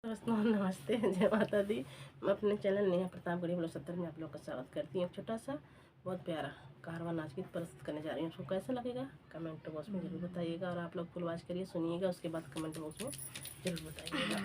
दोस्तों नमस्ते, जय माता दी। मैं अपने चैनल नेहा प्रतापगढ़ी ब्लॉग 70 में आप लोग का स्वागत करती हूँ। एक छोटा सा बहुत प्यारा कारवां नाच गीत प्रस्तुत करने जा रही हूँ। उसको कैसा लगेगा कमेंट बॉक्स में जरूर बताइएगा, और आप लोग फुल वॉच करिए, सुनिएगा, उसके बाद कमेंट बॉक्स में जरूर बताइएगा।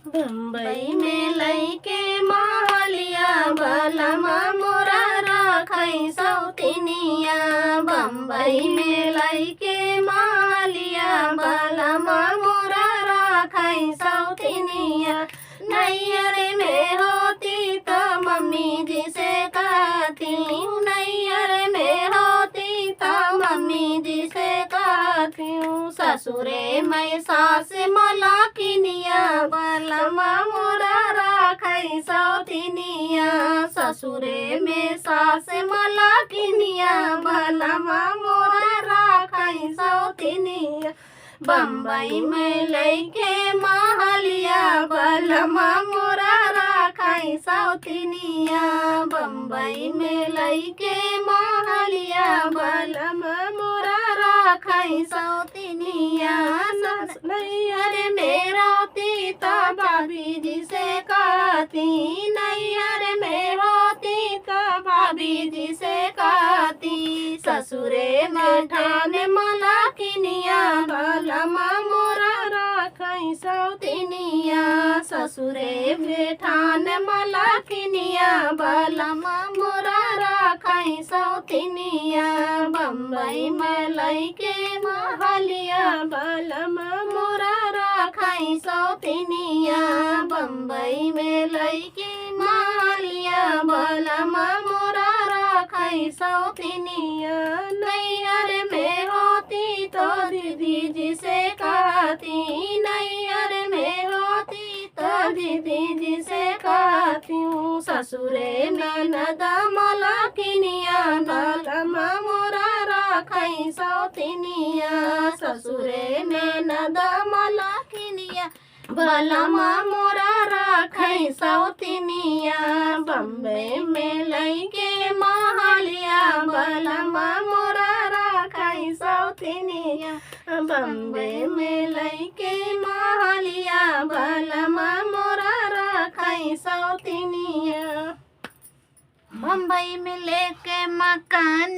बम्बई में लइके मालिया बलमा मोरा राखई सौतिनिया, बम्बई में लइके मालिया बलमा मोरा राखई सौतिनिया। नैयर में होती तो मम्मी जी से कहती, नैयर में होती तो मम्मी जी से कहती हूँ। ससुरे मैं सास मलाकिनिया बलमा मोरा राखई सौतिनिया, ससुरे में सास मलाकिनिया बलमा मोरा राखई सौतिनिया। बम्बई में लइके महलिया बलमा मोरा राखई सौतिनिया, बम्बई में लइके महलिया बलमा मोरा राखई सौतिनिया। नैयर में रोती तो भाभी जी से कहती, नैयर में रोती तो भाभी जी से कहती। ससुरे में ठाने मलाकिनिया बलमा मोरा राखई सौतिनिया, ससुरे में ठाने मलाकिनिया बलमा मोरा राखई सौतिनिया। बम्बई में लइके महलिया बलमा मोरा राखई सौतिनिया, बम्बई में लइके महलिया बलमा मोरा राखई सौतिनिया। नैयर में होती तो दीदी जी से कहती, नैयर में होती तो दीदी जी से कहती हूँ। ससुरे ननद मलाकिनिया बलमा मोरा राखई सौतिनिया, ससुरे ननद मलाकिनिया बलमा मोरा राखई सौतिनिया। बम्बई में लइके महलिया बलमा मोरा राखई सौतिनिया, बम्बई में लइके महलिया बलमा मोरा राखई सौतिनिया। बम्बई में लेके मकान